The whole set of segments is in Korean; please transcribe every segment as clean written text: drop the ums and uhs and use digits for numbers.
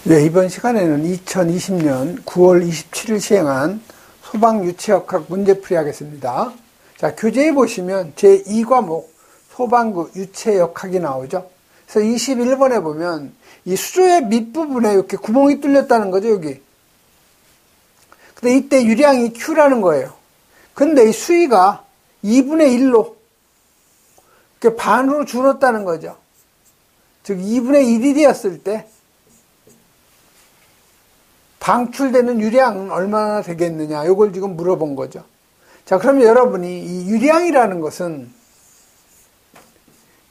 네, 이번 시간에는 2020년 9월 27일 시행한 소방유체역학 문제풀이 하겠습니다. 자, 교재에 보시면 제2과목 소방구 유체역학이 나오죠. 그래서 21번에 보면 이 수조의 밑부분에 이렇게 구멍이 뚫렸다는 거죠, 여기. 근데 이때 유량이 Q라는 거예요. 근데 이 수위가 2분의 1로 이렇게 반으로 줄었다는 거죠. 즉 2분의 1이 되었을 때 방출되는 유량은 얼마나 되겠느냐, 이걸 지금 물어본 거죠. 자, 그러면 여러분이 이 유량이라는 것은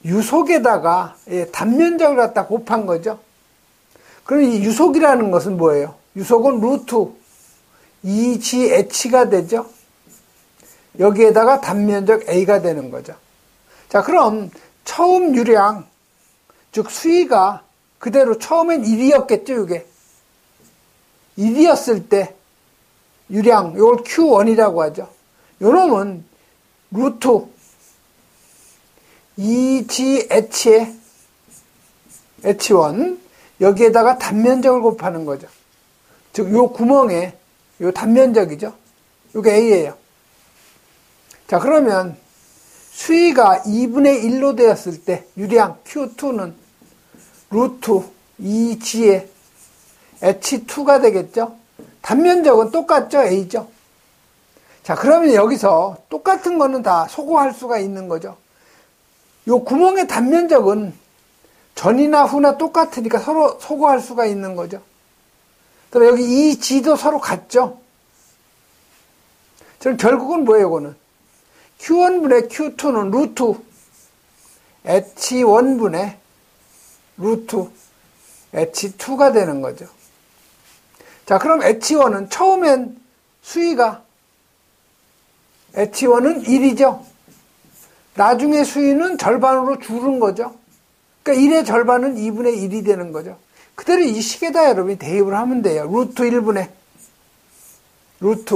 유속에다가 단면적을 갖다 곱한 거죠. 그럼 이 유속이라는 것은 뭐예요? 유속은 루트 2GH가 되죠. 여기에다가 단면적 A가 되는 거죠. 자, 그럼 처음 유량, 즉 수위가 그대로 처음엔 1이었겠죠, 이게. 1이었을 때 유량, 이걸 Q1이라고 하죠. 요놈은 루트 2GH의 H1, 여기에다가 단면적을 곱하는 거죠. 즉, 요 구멍에 요 단면적이죠. 요게 A예요. 자, 그러면 수위가 2분의 1로 되었을 때 유량 Q2는 루트 2G의 H2가 되겠죠. 단면적은 똑같죠. A죠. 자, 그러면 여기서 똑같은 거는 다 소거할 수가 있는 거죠. 요 구멍의 단면적은 전이나 후나 똑같으니까 서로 소거할 수가 있는 거죠. 그럼 여기 이 G도 서로 같죠. 그럼 결국은 뭐예요, 이거는? Q1분의 Q2는 루트 H1분의 루트 H2가 되는 거죠. 자, 그럼 H1은 처음엔 수위가 H1은 1이죠. 나중에 수위는 절반으로 줄은 거죠. 그러니까 1의 절반은 2분의 1이 되는 거죠. 그대로 이 식에다 여러분이 대입을 하면 돼요. 루트 1분의 루트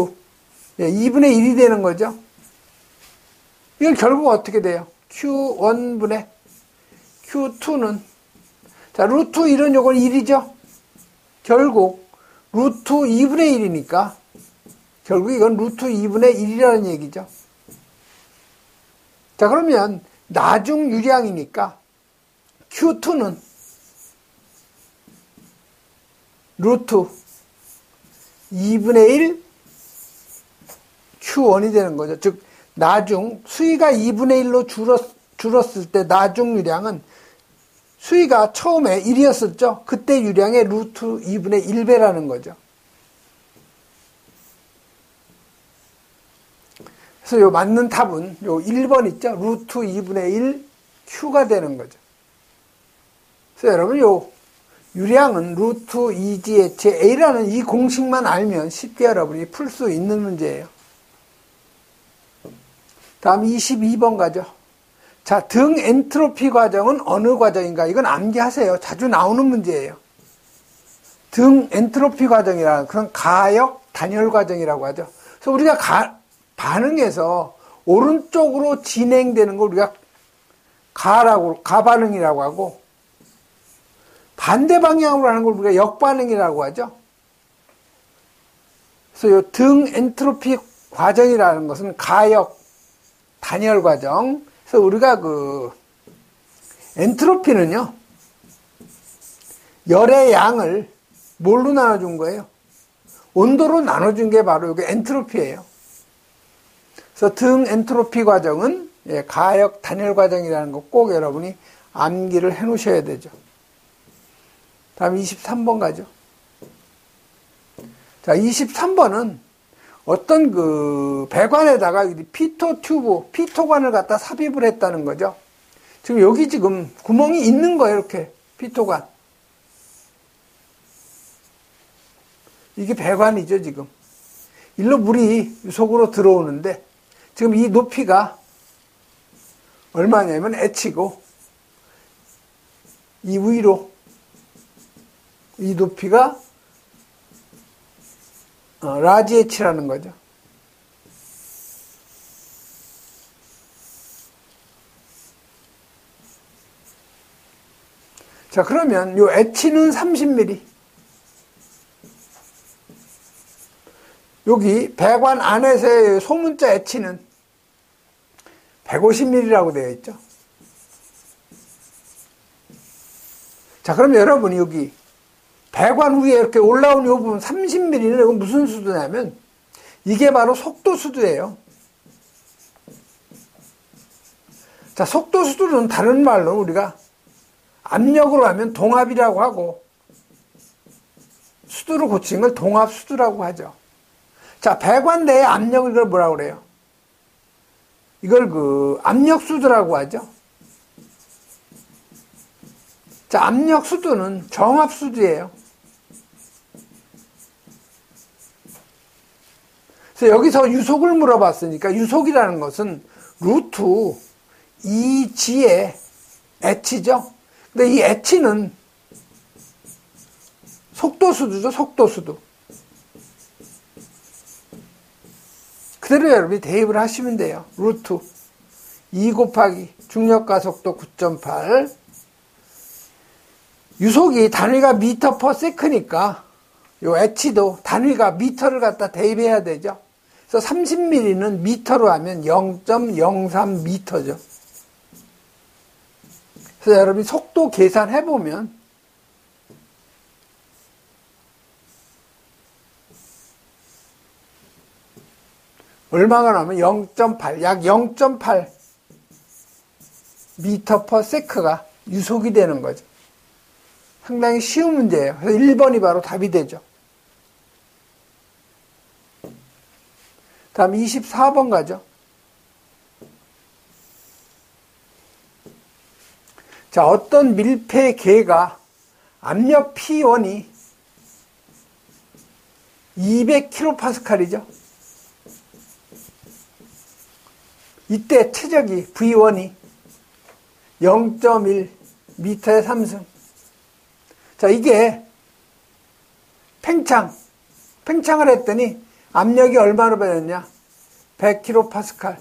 2분의 1이 되는 거죠. 이건 결국 어떻게 돼요? Q1분의 Q2는 자, 루트 1은 요건 1이죠. 결국 루트 2분의 1이니까 결국 이건 루트 2분의 1이라는 얘기죠. 자, 그러면 나중 유량이니까 Q2는 루트 2분의 1 Q1이 되는 거죠. 즉 나중 수위가 2분의 1로 줄었을 때 나중 유량은 수위가 처음에 1이었었죠. 그때 유량의 루트 2분의 1배라는 거죠. 그래서 요 맞는 답은 요 1번 있죠. 루트 2분의 1 Q가 되는 거죠. 그래서 여러분 요 유량은 루트 2GH A라는 이 공식만 알면 쉽게 여러분이 풀 수 있는 문제예요. 다음 22번 가죠. 자, 등 엔트로피 과정은 어느 과정인가? 이건 암기하세요. 자주 나오는 문제예요. 등 엔트로피 과정이라는 그런 가역 단열 과정이라고 하죠. 그래서 우리가 반응해서 오른쪽으로 진행되는 걸 우리가 가반응이라고 하고, 반대 방향으로 하는 걸 우리가 역반응이라고 하죠. 그래서 이 등 엔트로피 과정이라는 것은 가역 단열 과정. 그래서 우리가 엔트로피는요, 열의 양을 뭘로 나눠준 거예요? 온도로 나눠준 게 바로 이게 엔트로피예요. 그래서 등 엔트로피 과정은 가역 단열 과정이라는 거 꼭 여러분이 암기를 해 놓으셔야 되죠. 다음 23번 가죠. 자, 23번은 어떤 배관에다가 피토관을 갖다 삽입을 했다는 거죠. 지금 여기 지금 구멍이 있는 거예요, 이렇게. 피토관. 이게 배관이죠, 지금. 일로 물이 속으로 들어오는데, 지금 이 높이가 얼마냐면 H고, 이 위로, 이 높이가 라지 H라는 거죠. 자, 그러면 요 H는 30mm, 여기 배관 안에서의 소문자 H는 150ml라고 되어 있죠. 자, 그럼 여러분이 여기 배관 위에 이렇게 올라온 이 부분 30ml는 이건 무슨 수두냐면 이게 바로 속도 수두예요. 자, 속도 수두는 다른 말로 우리가 압력으로 하면 동압이라고 하고 수두로 고치는 걸 동압 수두라고 하죠. 자, 배관 내의 압력을 이걸 뭐라고 그래요? 이걸 압력 수두라고 하죠. 자, 압력 수두는 정압 수두예요. 그래서 여기서 유속을 물어봤으니까 유속이라는 것은 루트 2g의 h죠. 근데 이 h는 속도 수두죠, 속도 수두. 그대로 여러분이 대입을 하시면 돼요. 루트 2 곱하기 중력가속도 9.8. 유속이 단위가 미터 퍼 세크니까 요 h도 단위가 미터를 갖다 대입해야 되죠. 그래서 30ml는 미터로 하면 0.03m죠. 그래서 여러분이 속도 계산해보면 얼마가 나오면 0.8, 약 0.8 미터 퍼 세크가 유속이 되는 거죠. 상당히 쉬운 문제예요. 그래서 1번이 바로 답이 되죠. 다음 24번 가죠. 자, 어떤 밀폐계가 압력 P1이 200kPa이죠. 이때 최적이 V1이 0.1m의 삼승. 자, 이게 팽창을 했더니 압력이 얼마로 변했냐? 100kPa.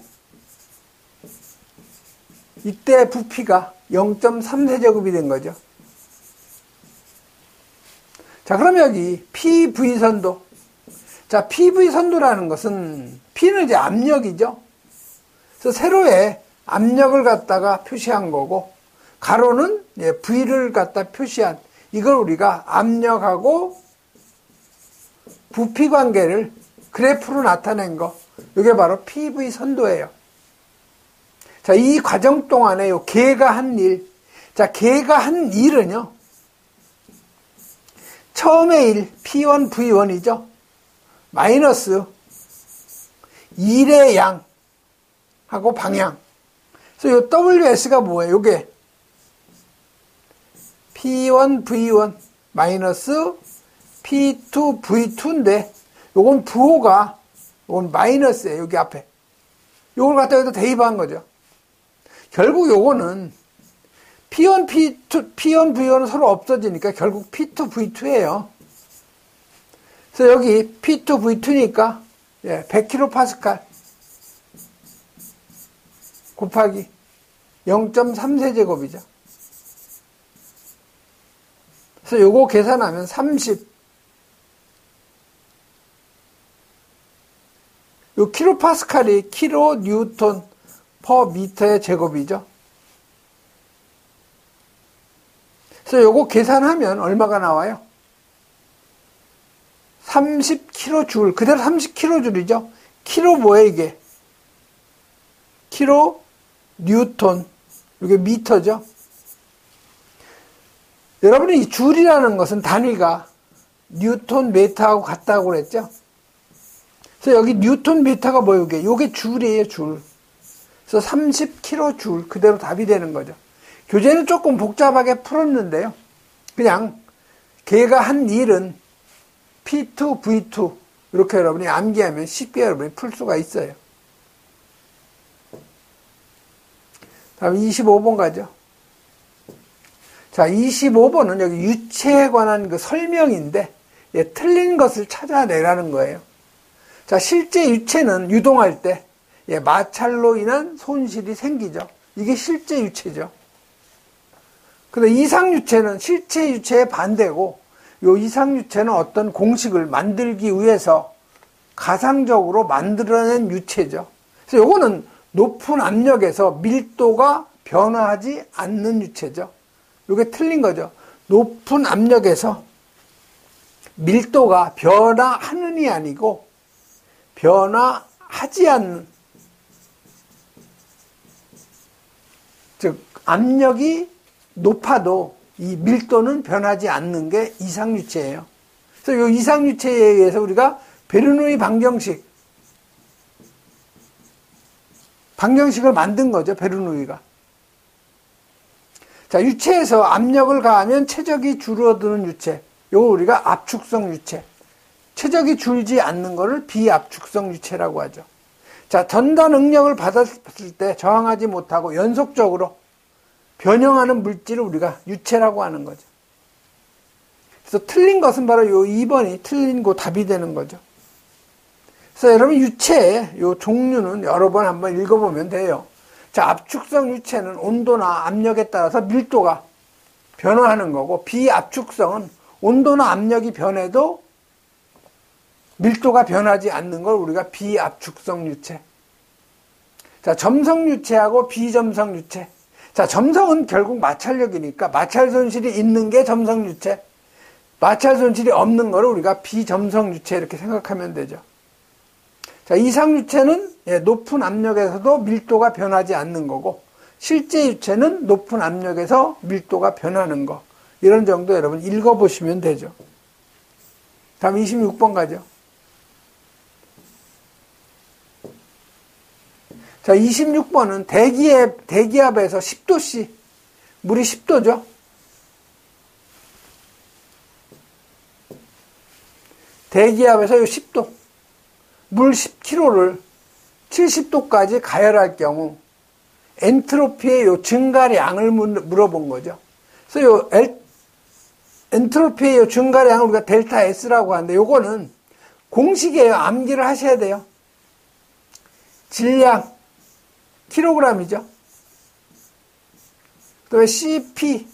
이때 부피가 0.3세제곱이 된 거죠. 자, 그럼 여기 PV 선도. 자, PV 선도라는 것은 P는 이제 압력이죠. 그래서 세로에 압력을 갖다가 표시한 거고 가로는 V를 갖다 표시한 이걸 우리가 압력하고 부피 관계를 그래프로 나타낸 거. 이게 바로 PV 선도예요. 자, 이 과정 동안에 요 개가 한 일. 자, 개가 한 일은요. 처음에 1, P1, V1이죠. 마이너스 1의 양 하고 방향. 그래서 요 WS가 뭐예요? 요게 P1, V1 마이너스 P2, V2인데 요건 부호가 요건 마이너스예요. 여기 앞에. 요걸 갖다 여기다 대입한 거죠. 결국 요거는 P1, V1은 서로 없어지니까 결국 P2, V2예요. 그래서 여기 P2, V2니까 100kPa 곱하기 0.3세제곱이죠. 그래서 요거 계산하면 30. 요 킬로파스칼이 킬로 뉴턴 퍼 미터의 제곱이죠. 그래서 요거 계산하면 얼마가 나와요? 30kJ. 그대로 30kJ이죠. 킬로 뭐예요, 이게? 킬로 뉴턴. 이게 미터죠. 여러분이 이 줄이라는 것은 단위가 뉴턴 미터하고 같다고 그랬죠? 그래서 여기 뉴턴 미터가 뭐예요? 이게 줄이에요, 줄. 그래서 30kJ 그대로 답이 되는 거죠. 교재는 조금 복잡하게 풀었는데요. 그냥 걔가 한 일은 P2, V2 이렇게 여러분이 암기하면 쉽게 여러분이 풀 수가 있어요. 다음 25번 가죠. 자, 25번은 여기 유체에 관한 그 설명인데 틀린 것을 찾아내라는 거예요. 자, 실제 유체는 유동할 때 마찰로 인한 손실이 생기죠. 이게 실제 유체죠. 근데 이상유체는 실제 유체의 반대고 요 이상유체는 어떤 공식을 만들기 위해서 가상적으로 만들어낸 유체죠. 그래서 요거는 높은 압력에서 밀도가 변화하지 않는 유체죠. 요게 틀린 거죠. 높은 압력에서 밀도가 변화하는이 아니고 변화하지 않는, 즉 압력이 높아도 이 밀도는 변하지 않는 게 이상유체예요. 그래서 이 이상유체에 의해서 우리가 베르노이 방정식을 만든 거죠. 베르노이가. 자, 유체에서 압력을 가하면 최적이 줄어드는 유체. 요거 우리가 압축성 유체. 최적이 줄지 않는 거를 비압축성 유체라고 하죠. 자, 전달 응력을 받았을 때 저항하지 못하고 연속적으로 변형하는 물질을 우리가 유체라고 하는 거죠. 그래서 틀린 것은 바로 요 2번이 틀린 거 답이 되는 거죠. 그래서 여러분 유체의 요 종류는 여러 번 한번 읽어보면 돼요. 자, 압축성 유체는 온도나 압력에 따라서 밀도가 변화하는 거고, 비압축성은 온도나 압력이 변해도 밀도가 변하지 않는 걸 우리가 비압축성 유체. 자, 점성 유체하고 비점성 유체. 자, 점성은 결국 마찰력이니까 마찰 손실이 있는 게 점성 유체, 마찰 손실이 없는 거를 우리가 비점성 유체 이렇게 생각하면 되죠. 자, 이상 유체는 높은 압력에서도 밀도가 변하지 않는 거고, 실제 유체는 높은 압력에서 밀도가 변하는 거. 이런 정도 여러분 읽어보시면 되죠. 다음 26번 가죠. 자, 26번은 대기압에서 10도씨, 물이 10도죠. 대기압에서 요 10도, 물 10kg를 70도까지 가열할 경우 엔트로피의 요 증가량을 물어본 거죠. 그래서 요 엔트로피의 요 증가량을 우리가 델타 S라고 하는데, 요거는 공식이에요. 암기를 하셔야 돼요. 질량 킬로그램이죠. 그다음에 CP,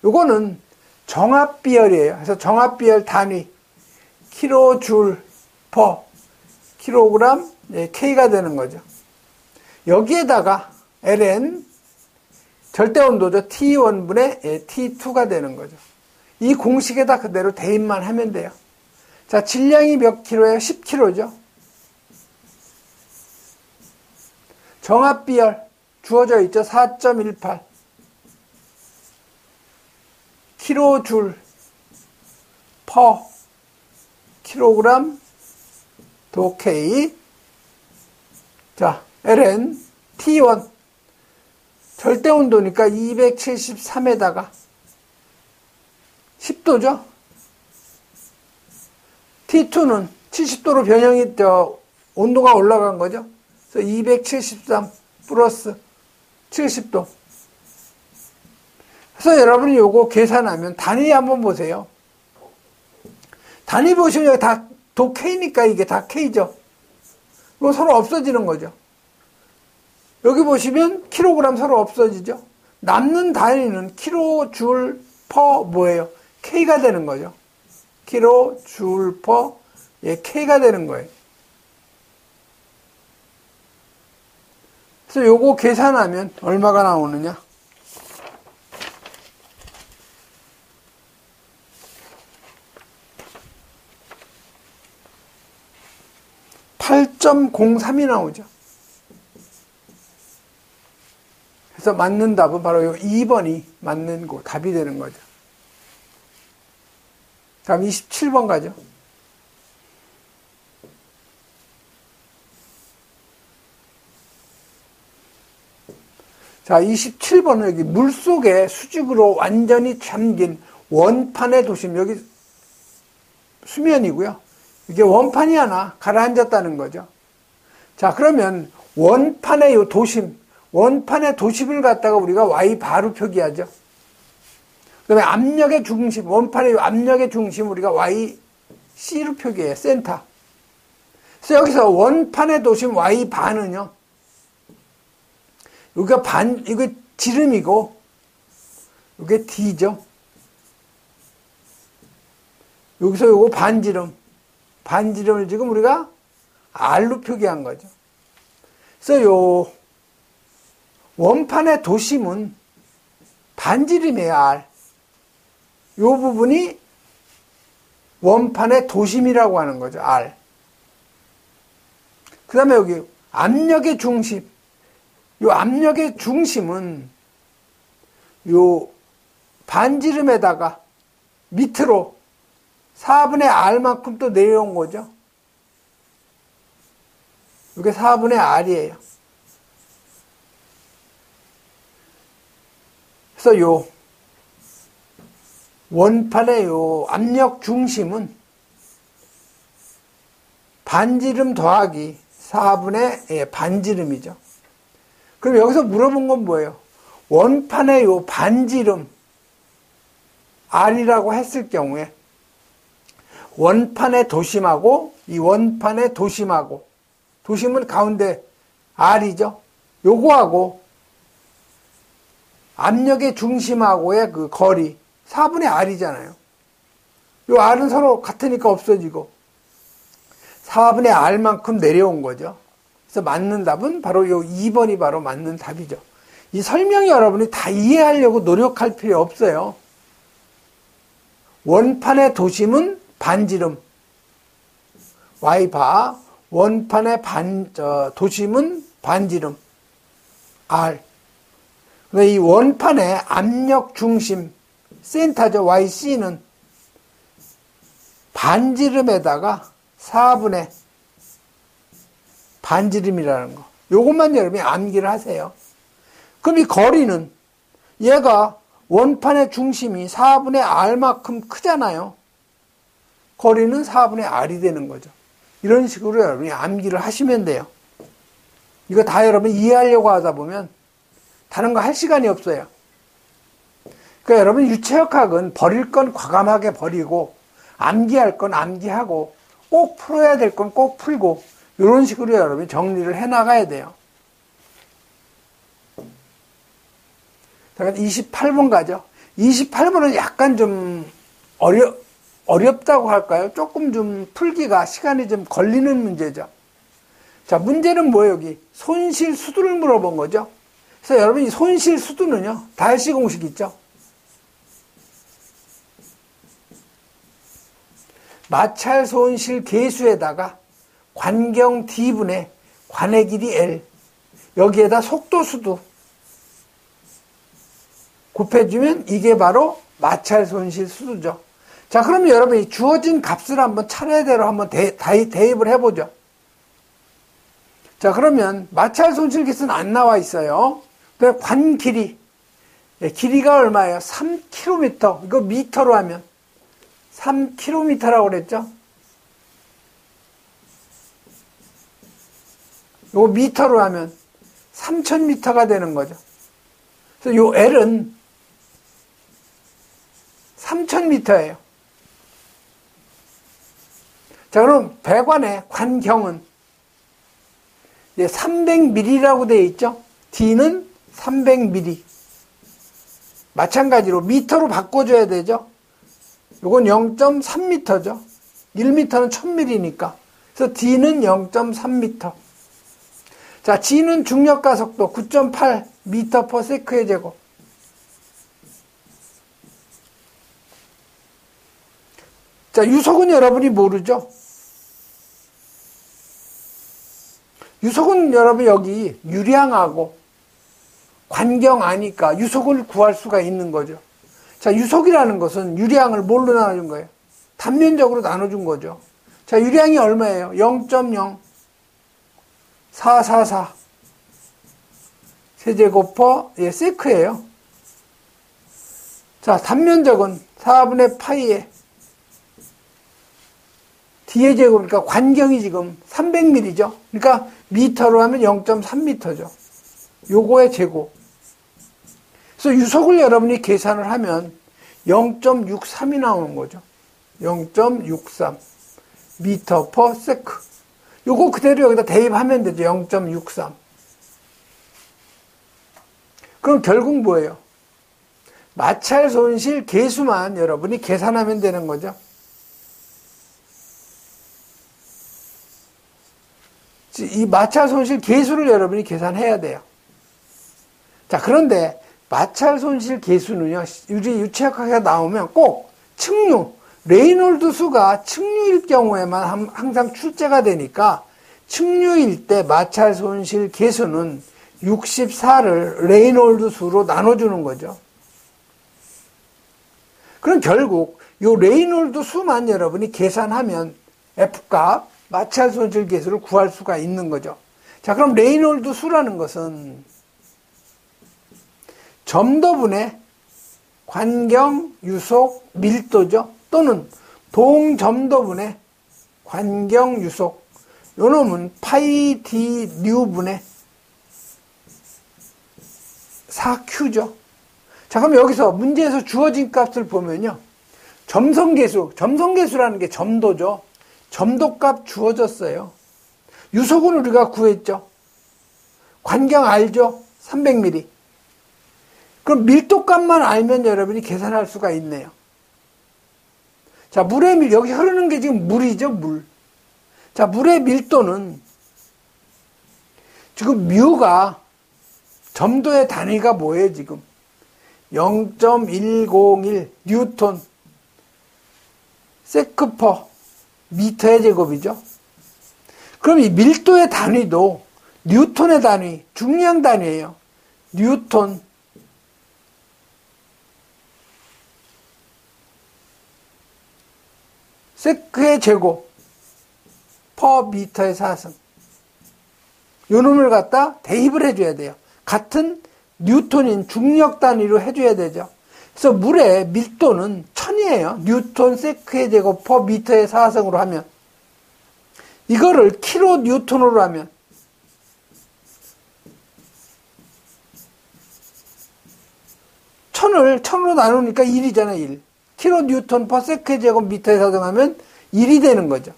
요거는 정압비열이에요. 그래서 정압비열 단위 킬로줄 퍼 킬로그램 K가 되는 거죠. 여기에다가 ln 절대온도죠. T1분의 T2가 되는 거죠. 이 공식에다 그대로 대입만 하면 돼요. 자, 질량이 몇 킬로예요? 10킬로죠. 정압비열 주어져 있죠. 4.18 킬로줄 퍼 킬로그램 도 K. 자, ln T1 절대 온도니까 273에다가 10도죠. T2는 70도로 변형이 온도가 올라간 거죠. 그래서 273 플러스 70도. 그래서 여러분이 요거 계산하면 단위 한번 보세요. 단위 보시면 여기 다 도 K니까 이게 다 K죠. 이거 서로 없어지는 거죠. 여기 보시면 킬로그램 서로 없어지죠. 남는 단위는 킬로줄 퍼 뭐예요? K가 되는 거죠. 킬로줄 퍼 K가 되는 거예요. 그래서 요거 계산하면 얼마가 나오느냐? 8.03이 나오죠. 그래서 맞는 답은 바로 요 2번이 맞는 거, 답이 되는 거죠. 다음 27번 가죠. 자, 27번은 여기 물속에 수직으로 완전히 잠긴 원판의 도심, 여기 수면이고요. 이게 원판이 하나 가라앉았다는 거죠. 자, 그러면 원판의 요 도심, 원판의 도심을 갖다가 우리가 Y바로 표기하죠. 그 다음에 압력의 중심, 원판의 요 압력의 중심 우리가 YC로 표기해요. 센터. 그래서 여기서 원판의 도심 Y바는요, 여기가 이거 지름이고, 이게 D죠. 여기서 요거 반지름. 반지름을 지금 우리가 R로 표기한 거죠. 그래서 요 원판의 도심은 반지름이에요, R. 요 부분이 원판의 도심이라고 하는 거죠, R. 그 다음에 여기 압력의 중심. 요 압력의 중심은 요 반지름에다가 밑으로 4분의 R만큼 또 내려온 거죠. 이게 4분의 R이에요. 그래서 요 원판의 요 압력 중심은 반지름 더하기 4분의 반지름이죠. 그럼 여기서 물어본 건 뭐예요? 원판의 요 반지름 R이라고 했을 경우에 원판의 도심하고 이 원판의 도심하고 도심은 가운데 R이죠. 요거하고 압력의 중심하고의 그 거리 4분의 R이잖아요. 요 R은 서로 같으니까 없어지고 4분의 R만큼 내려온 거죠. 그래서 맞는 답은 바로 요 2번이 바로 맞는 답이죠. 이 설명이 여러분이 다 이해하려고 노력할 필요 없어요. 원판의 도심은 반지름. Y바 원판의 도심은 반지름. R. 이 원판의 압력 중심 센터죠. YC는 반지름에다가 4분의 반지름이라는 거. 요것만 여러분이 암기를 하세요. 그럼 이 거리는 얘가 원판의 중심이 4분의 R만큼 크잖아요. 거리는 4분의 R이 되는 거죠. 이런 식으로 여러분이 암기를 하시면 돼요. 이거 다 여러분 이해하려고 하다 보면 다른 거 할 시간이 없어요. 그러니까 여러분 유체역학은 버릴 건 과감하게 버리고 암기할 건 암기하고 꼭 풀어야 될 건 꼭 풀고 이런 식으로 여러분이 정리를 해나가야 돼요. 자, 28번 가죠. 28번은 약간 좀 어렵다고 할까요? 조금 좀 풀기가 시간이 좀 걸리는 문제죠. 자, 문제는 뭐예요, 여기? 손실 수두를 물어본 거죠. 그래서 여러분 이 손실 수두는요, 달시 공식 있죠? 마찰 손실 계수에다가 관경 D분의 관의 길이 L, 여기에다 속도 수두 곱해주면 이게 바로 마찰 손실 수두죠. 자, 그러면 여러분이 주어진 값을 한번 차례대로 한번 대입을 해보죠. 자, 그러면 마찰 손실 계수는 안 나와 있어요. 관 길이, 길이가 얼마예요? 3km. 이거 미터로 하면 3km라고 그랬죠? 이거 미터로 하면 3000m가 되는 거죠. 그래서 요 L은 3000m예요. 자, 그럼 배관의 관경은 300mm라고 되어 있죠? D는 300mm. 마찬가지로 미터로 바꿔줘야 되죠? 요건 0.3m죠. 1m는 1000mm니까. 그래서 D는 0.3m. 자, G는 중력가 속도 9.8m/s의 제곱. 자, 유속은 여러분이 모르죠? 유속은 여러분 여기 유량하고 관경 아니까 유속을 구할 수가 있는 거죠. 자, 유속이라는 것은 유량을 뭘로 나눠준 거예요? 단면적으로 나눠준 거죠. 자, 유량이 얼마예요? 0.0444 세제곱 세크예요. 자, 단면적은 4분의 파이에 D의 제곱, 그러니까 관경이 지금 300mm죠. 그러니까 미터로 하면 0.3m죠. 요거의 제곱. 그래서 유속을 여러분이 계산을 하면 0.63이 나오는 거죠. 0.63 미터 퍼 세크. 요거 그대로 여기다 대입하면 되죠. 0.63. 그럼 결국 뭐예요? 마찰 손실 계수만 여러분이 계산하면 되는 거죠. 이 마찰 손실 계수를 여러분이 계산해야 돼요. 자, 그런데 마찰 손실 계수는요, 우리 유체역학에 나오면 꼭 측류, 레이놀드 수가 측류일 경우에만 항상 출제가 되니까 측류일 때 마찰 손실 계수는 64를 레이놀드 수로 나눠주는 거죠. 그럼 결국 이 레이놀드 수만 여러분이 계산하면 F값, 마찰 손실 계수를 구할 수가 있는 거죠. 자, 그럼 레이놀드 수라는 것은 점도분의 관경, 유속, 밀도죠. 또는 동점도분의 관경, 유속. 요 놈은 파이 D 뉴분의 4Q죠. 자, 그럼 여기서 문제에서 주어진 값을 보면요. 점성계수라는 게 점도죠. 점도값 주어졌어요. 유속은 우리가 구했죠. 관경 알죠? 300mm. 그럼 밀도값만 알면 여러분이 계산할 수가 있네요. 자, 물의 밀, 여기 흐르는 게 지금 물이죠, 물. 자, 물의 밀도는 지금 뮤가 점도의 단위가 뭐예요, 지금? 0.101 뉴턴 세크퍼 미터의 제곱이죠. 그럼 이 밀도의 단위도 뉴턴의 단위, 중량 단위예요. 뉴턴 세크의 제곱 퍼 미터의 4승. 요 놈을 갖다 대입을 해줘야 돼요. 같은 뉴턴인 중력 단위로 해줘야 되죠. 그래서 물의 밀도는 1000이에요. 뉴턴 세크의 제곱 퍼 미터의 4승으로 하면. 이거를 킬로 뉴턴으로 하면 천을 1000으로 나누니까 1이잖아요. 1. 킬로 뉴턴 퍼 세크의 제곱 미터의 4승 하면 1이 되는 거죠.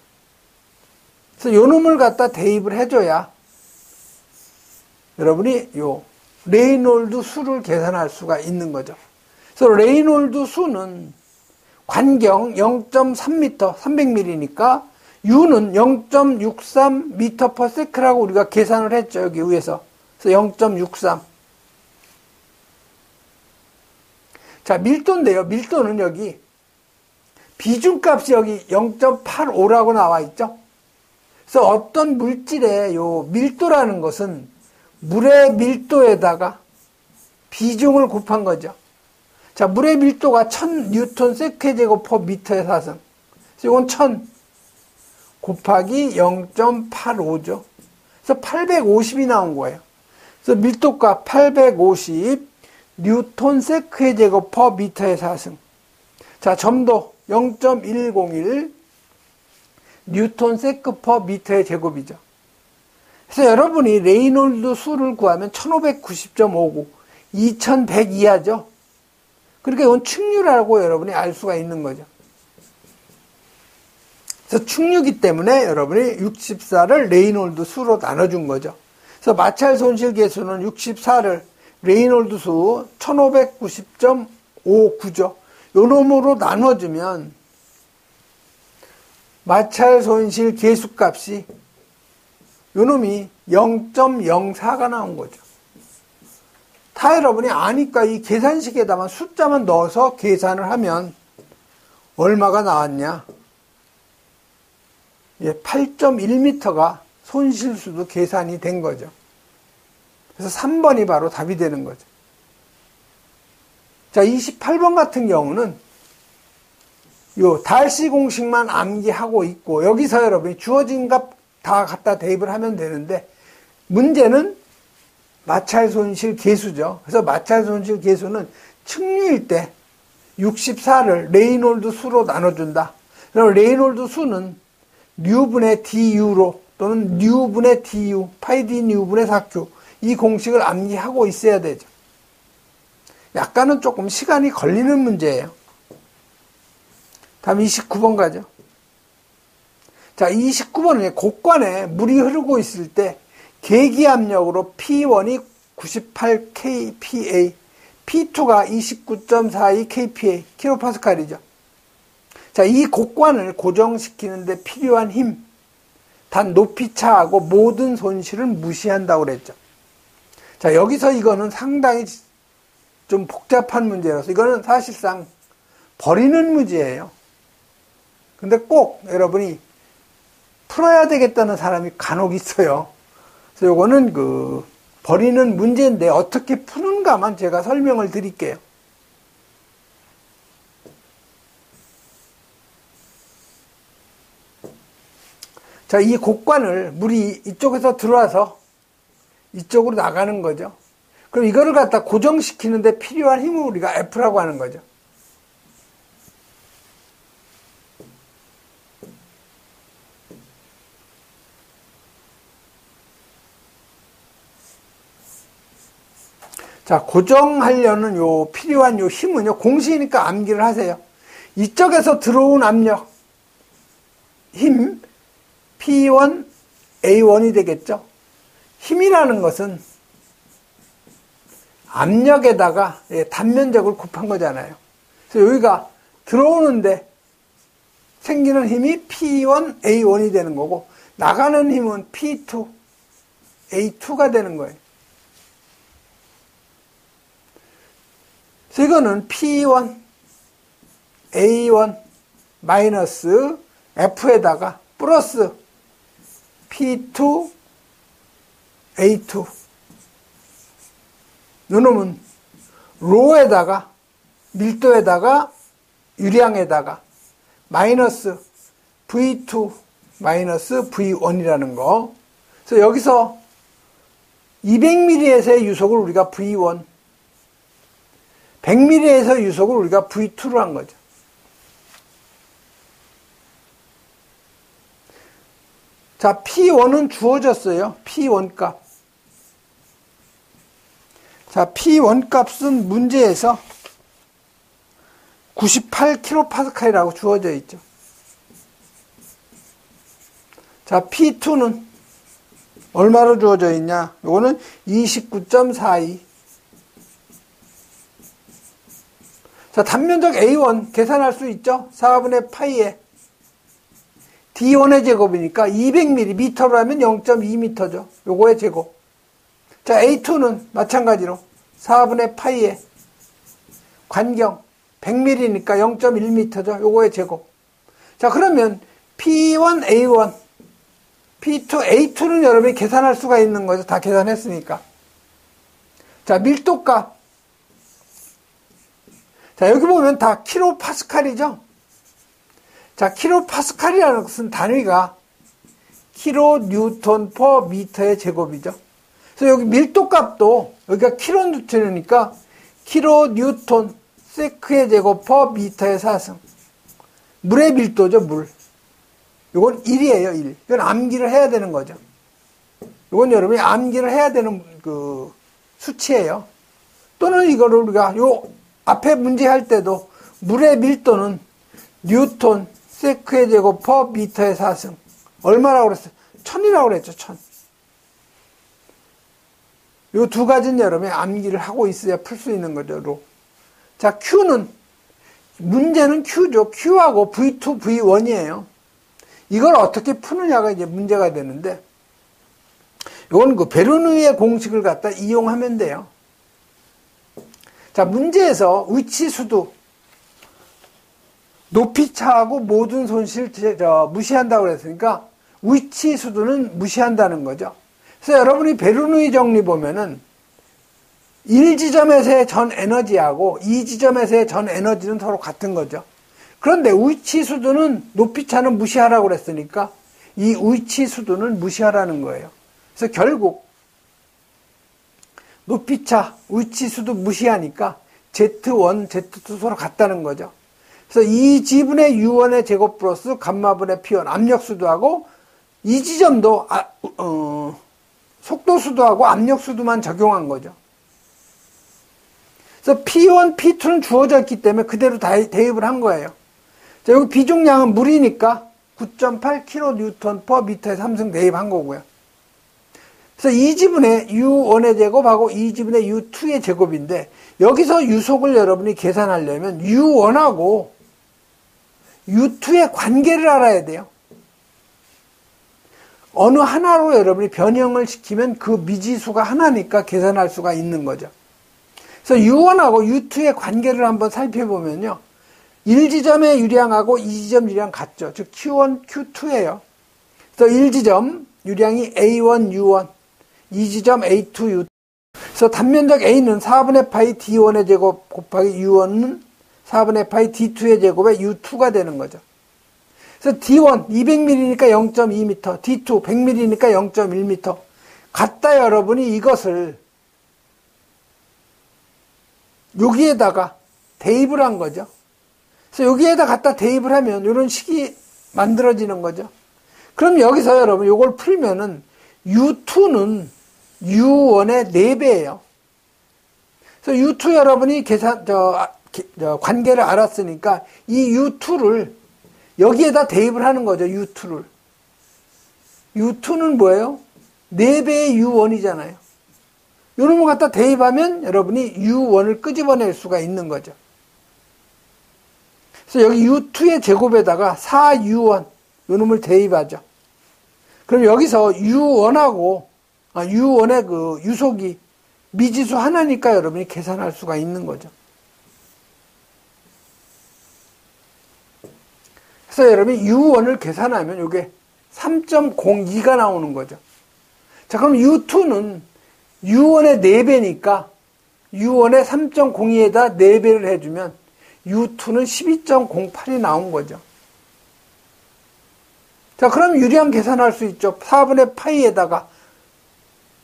그래서 요 놈을 갖다 대입을 해줘야 여러분이 요 레이놀드 수를 계산할 수가 있는 거죠. 그래서 레이놀드 수는 관경 0.3m, 300mm니까 U는 0.63m per sec라고 우리가 계산을 했죠. 여기 위에서. 그래서 0.63. 자, 밀도인데요. 밀도는 여기 비중값이 여기 0.85라고 나와 있죠. 그래서 어떤 물질의 요 밀도라는 것은 물의 밀도에다가 비중을 곱한 거죠. 자, 물의 밀도가 1000뉴턴 세크제곱 퍼 미터의 4승. 그래서 이건 1000 곱하기 0.85죠. 그래서 850이 나온 거예요. 그래서 밀도가 850 뉴턴 세크의 제곱 퍼 미터의 4승. 자, 점도 0.101 뉴턴 세크 퍼 미터의 제곱이죠. 그래서 여러분이 레이놀드 수를 구하면 1590.59, 2100 이하죠. 그러니까 이건 측류라고 여러분이 알 수가 있는 거죠. 그래서 측류기 때문에 여러분이 64를 레이놀드 수로 나눠준 거죠. 그래서 마찰 손실 계수는 64를 레이놀드 수 1590.59죠. 요 놈으로 나눠주면 마찰 손실 계수값이 요 놈이 0.04가 나온 거죠. 다 여러분이 아니까 이 계산식에다만 숫자만 넣어서 계산을 하면 얼마가 나왔냐? 8.1m가 손실수도 계산이 된 거죠. 그래서 3번이 바로 답이 되는 거죠. 자, 28번 같은 경우는 요 달시 공식만 암기하고 있고 여기서 여러분이 주어진 값 다 갖다 대입을 하면 되는데 문제는 마찰 손실 계수죠. 그래서 마찰 손실 계수는 측류일 때 64를 레이놀드 수로 나눠준다. 그럼 레이놀드 수는 뉴분의 du로 또는 뉴분의 du, 파이 d 뉴분의 4q 이 공식을 암기하고 있어야 되죠. 약간은 조금 시간이 걸리는 문제예요. 다음 29번 가죠. 자, 29번은 곡관에 물이 흐르고 있을 때 계기압력으로 P1이 98 kPa, P2가 29.42 kPa, 킬로파스칼이죠. 자, 이 곡관을 고정시키는데 필요한 힘, 단 높이차하고 모든 손실을 무시한다고 그랬죠. 자, 여기서 이거는 상당히 좀 복잡한 문제라서 이거는 사실상 버리는 문제예요. 근데 꼭 여러분이 풀어야 되겠다는 사람이 간혹 있어요. 그래서 이거는 버리는 문제인데 어떻게 푸는가만 제가 설명을 드릴게요. 자, 이 곡관을 물이 이쪽에서 들어와서 이쪽으로 나가는 거죠. 그럼 이거를 갖다 고정시키는데 필요한 힘을 우리가 F라고 하는 거죠. 자, 고정하려는 필요한 힘은요, 공식이니까 암기를 하세요. 이쪽에서 들어온 압력, 힘, P1, A1이 되겠죠. 힘이라는 것은 압력에다가 단면적을 곱한 거잖아요. 그래서 여기가 들어오는데 생기는 힘이 P1, A1이 되는 거고, 나가는 힘은 P2, A2가 되는 거예요. 그래서 이거는 P1, A1 마이너스 F에다가 플러스 P2, A2. 요놈은 로에다가 밀도에다가 유량에다가 마이너스 V2 마이너스 V1이라는 거. 그래서 여기서 200ml에서의 유속을 우리가 V1, 100ml에서 유속을 우리가 V2로 한 거죠. 자, P1은 주어졌어요. P1 값. 자, P1 값은 문제에서 98kPa이라고 주어져 있죠. 자, P2는 얼마로 주어져 있냐? 이거는 29.42. 자, 단면적 A1 계산할 수 있죠? 4분의 파이에 D1의 제곱이니까 200mm, 미터로 하면 0.2m죠. 요거의 제곱. 자, A2는 마찬가지로 4분의 파이에 관경 100mm니까 0.1m죠. 요거의 제곱. 자, 그러면 P1, A1, P2, A2는 여러분이 계산할 수가 있는 거죠. 다 계산했으니까. 자, 밀도값. 자, 여기 보면 다 킬로파스칼이죠. 자, 킬로파스칼이라는 것은 단위가 킬로뉴턴 퍼 미터의 제곱이죠. 그래서 여기 밀도값도 여기가 킬로뉴턴이니까 킬로뉴턴 세크의 제곱 퍼 미터의 사승. 물의 밀도죠, 물. 이건 1이에요, 1. 이건 암기를 해야 되는 거죠. 이건 여러분이 암기를 해야 되는 수치예요. 또는 이거를 우리가 앞에 문제 할 때도 물의 밀도는 뉴턴 세크의 제곱 퍼 미터의 사승. 얼마라고 그랬어요? 1000이라고 그랬죠, 1000. 요 두 가지는 여러분이 암기를 하고 있어야 풀 수 있는 거죠, 로. 자, Q는, 문제는 Q죠. Q하고 V2, V1이에요. 이걸 어떻게 푸느냐가 이제 문제가 되는데, 이건 베르누이의 공식을 갖다 이용하면 돼요. 자, 문제에서 위치수도, 높이차하고 모든 손실 무시한다고 그랬으니까 위치수도는 무시한다는 거죠. 그래서 여러분이 베르누이 정리 보면은 1지점에서의 전 에너지하고 2지점에서의 전 에너지는 서로 같은 거죠. 그런데 위치수도는 높이차는 무시하라고 그랬으니까 이 위치수도는 무시하라는 거예요. 그래서 결국 높이차, 위치수도 무시하니까 Z1, Z2 서로 같다는 거죠. 그래서 2G분의 U1의 제곱 플러스 감마분의 P1 압력수도하고 이 지점도 속도수도하고 압력수도만 적용한 거죠. 그래서 P1, P2는 주어져 있기 때문에 그대로 대입을 한 거예요. 자, 여기 비중량은 물이니까 9.8kN per 미터에 3승 대입한 거고요. 그래서 2G분의 U1의 제곱하고 2G분의 U2의 제곱인데 여기서 유속을 여러분이 계산하려면 U1하고 U2의 관계를 알아야 돼요. 어느 하나로 여러분이 변형을 시키면 그 미지수가 하나니까 계산할 수가 있는 거죠. 그래서 U1하고 U2의 관계를 한번 살펴보면요. 1지점의 유량하고 2지점 유량 같죠. 즉 Q1, Q2예요. 그래서 1지점 유량이 A1, U1, 2지점 A2, U2. 그래서 단면적 A는 4분의 파이 D1의 제곱 곱하기 U1은 4분의 파이 D2의 제곱에 U2가 되는 거죠. 그래서 D1 200mm니까 0.2m, D2 100mm니까 0.1m. 갖다 여러분이 이것을 여기에다가 대입을 한 거죠. 그래서 여기에다 갖다 대입을 하면 이런 식이 만들어지는 거죠. 그럼 여기서 여러분 이걸 풀면은 U2는 U1의 4배예요. 그래서 U2 여러분이 관계를 알았으니까 이 U2를 여기에다 대입을 하는 거죠. U2를. U2는 뭐예요? 4배의 U1이잖아요. 이런 거 갖다 대입하면 여러분이 U1을 끄집어낼 수가 있는 거죠. 그래서 여기 U2의 제곱에다가 4U1 이 놈을 대입하죠. 그럼 여기서 U1의 그 유속이 미지수 하나니까 여러분이 계산할 수가 있는 거죠. 그래서 여러분이 U1을 계산하면 이게 3.02가 나오는 거죠. 자, 그럼 U2는 U1의 4배니까 U1의 3.02에다 4배를 해주면 U2는 12.08이 나온 거죠. 자, 그럼 유량 계산할 수 있죠. 4분의 파이에다가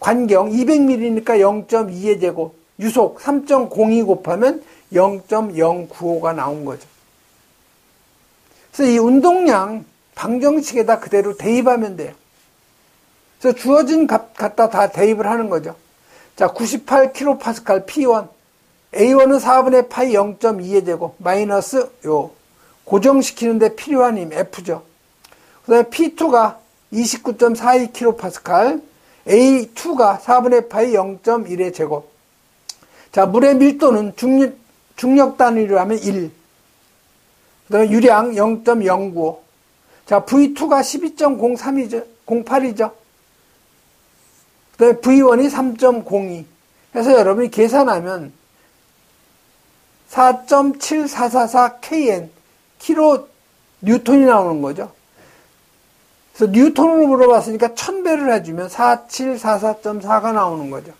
관경 200mm니까 0.2의 제곱, 유속 3.02 곱하면 0.095가 나온 거죠. 그래서 이 운동량 방정식에다 그대로 대입하면 돼요. 그래서 주어진 값 갖다 다 대입을 하는 거죠. 자, 98kPa P1, A1은 4분의 파이 0.2의 제곱, 마이너스 요 고정시키는데 필요한 힘 F죠. 그 다음에 P2가 29.42kPa, A2가 4분의 파이 0.1의 제곱. 자, 물의 밀도는 중력 단위로 하면 1. 그 다음에 유량 0.095. 자, V2가 12.03이죠. 08이죠. 그 다음에 V1이 3.02. 해서 여러분이 계산하면 4.7444 kN, 킬로 뉴턴이 나오는 거죠. 그래서 뉴턴으로 물어봤으니까 1000배를 해주면 4744.4가 나오는 거죠.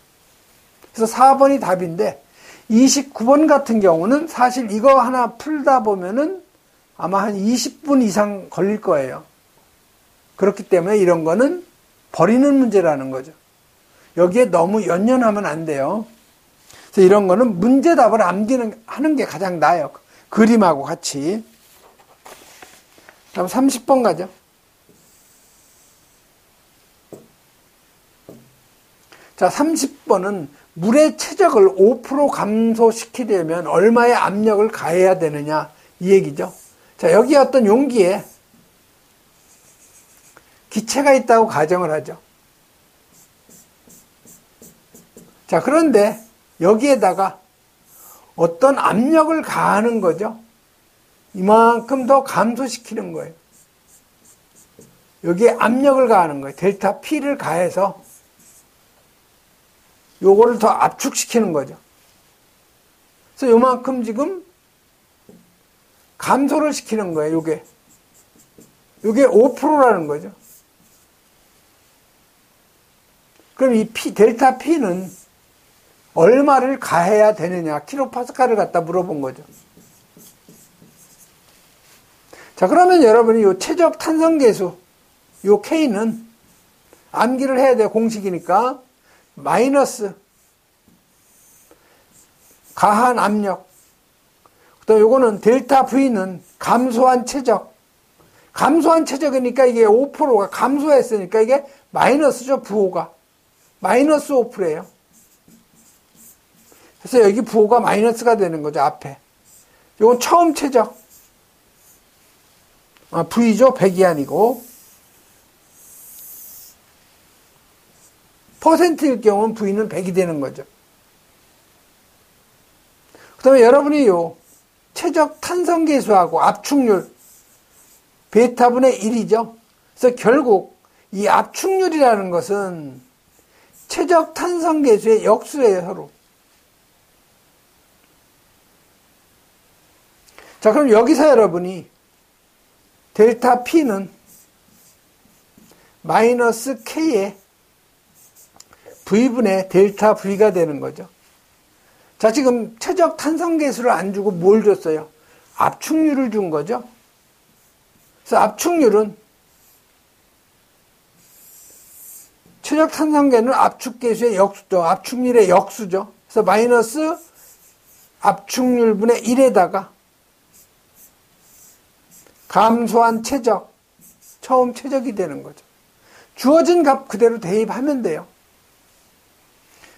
그래서 4번이 답인데 29번 같은 경우는 사실 이거 하나 풀다 보면은 아마 한 20분 이상 걸릴 거예요. 그렇기 때문에 이런 거는 버리는 문제라는 거죠. 여기에 너무 연연하면 안 돼요. 그래서 이런 거는 문제답을 하는 게 가장 나아요. 그림하고 같이. 다음 30번 가죠. 자, 30번은 물의 최적을 5% 감소시키려면 얼마의 압력을 가해야 되느냐 이 얘기죠. 자, 여기 어떤 용기에 기체가 있다고 가정을 하죠. 자, 그런데 여기에다가 어떤 압력을 가하는 거죠. 이만큼 더 감소시키는 거예요. 여기에 압력을 가하는 거예요. 델타 P를 가해서 요거를 더 압축시키는 거죠. 그래서 요만큼 지금 감소를 시키는 거예요. 요게 5%라는 거죠. 그럼 이 델타 P는 얼마를 가해야 되느냐, 킬로파스칼을 갖다 물어본 거죠. 자, 그러면 여러분이 요 최적 탄성계수, 요 K는 암기를 해야 돼요. 공식이니까. 마이너스 가한 압력. 또 요거는 델타 V는 감소한 최적. 감소한 최적이니까 이게 5%가 감소했으니까 이게 마이너스죠. 부호가. 마이너스 5%예요. 그래서 여기 부호가 마이너스가 되는 거죠. 앞에. 요건 처음 최적. V죠. 100이 아니고. 퍼센트일 경우는 V는 100이 되는 거죠. 그 다음에 여러분이 요 최적 탄성계수하고 압축률 베타분의 1이죠. 그래서 결국 이 압축률이라는 것은 최적 탄성계수의 역수예요, 서로. 자, 그럼 여기서 여러분이 델타 P는 마이너스 K의 V분의 델타 V가 되는 거죠. 자, 지금 최적 탄성계수를 안 주고 뭘 줬어요? 압축률을 준 거죠. 그래서 압축률은 최적 탄성계는 압축계수의 역수죠. 압축률의 역수죠. 그래서 마이너스 압축률분의 1에다가 감소한 최적, 처음 최적이 되는 거죠. 주어진 값 그대로 대입하면 돼요.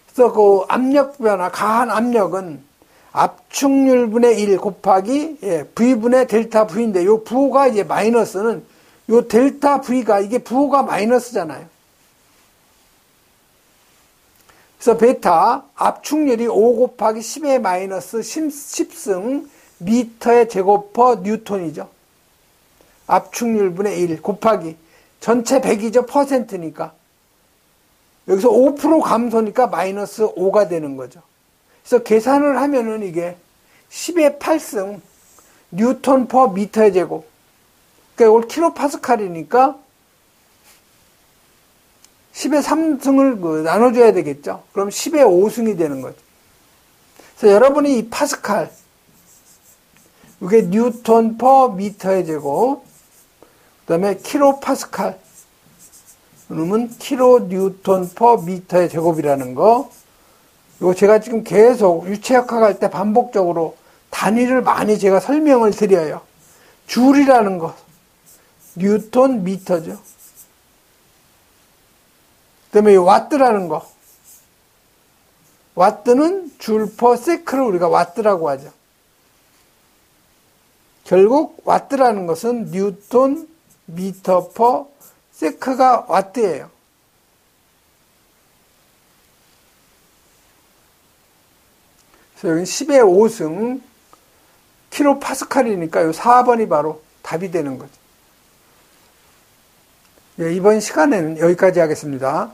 그래서 그 압력 변화, 가한 압력은 압축률분의 1 곱하기 V분의 델타 V인데 요 부호가 이제 마이너스는 요 델타 V가 이게 부호가 마이너스잖아요. 그래서 베타 압축률이 5 곱하기 10의 마이너스 10승 미터의 제곱 퍼 뉴턴이죠. 압축률분의 1 곱하기 전체 100이죠. 퍼센트니까. 여기서 5% 감소니까 마이너스 5가 되는 거죠. 그래서 계산을 하면은 이게 10의 8승 뉴턴 퍼 미터의 제곱. 그러니까 이걸 킬로파스칼이니까 10의 3승을 나눠줘야 되겠죠. 그럼 10의 5승이 되는 거죠. 그래서 여러분이 이 파스칼, 이게 뉴턴 퍼 미터의 제곱, 그 다음에 킬로파스칼, 그러면 킬로 뉴턴 퍼 미터의 제곱이라는 거, 이거 제가 지금 계속 유체역학 할 때 반복적으로 단위를 많이 제가 설명을 드려요. 줄이라는 거, 뉴턴 미터죠. 그 다음에 이 와트라는 거, 와트는 줄 퍼 세크를 우리가 와트라고 하죠. 결국 와트라는 것은 뉴턴 미터 퍼 세크가 와트예요. 그래서 여기 10의 5승 킬로파스칼이니까 이 4번이 바로 답이 되는 거죠. 네, 이번 시간에는 여기까지 하겠습니다.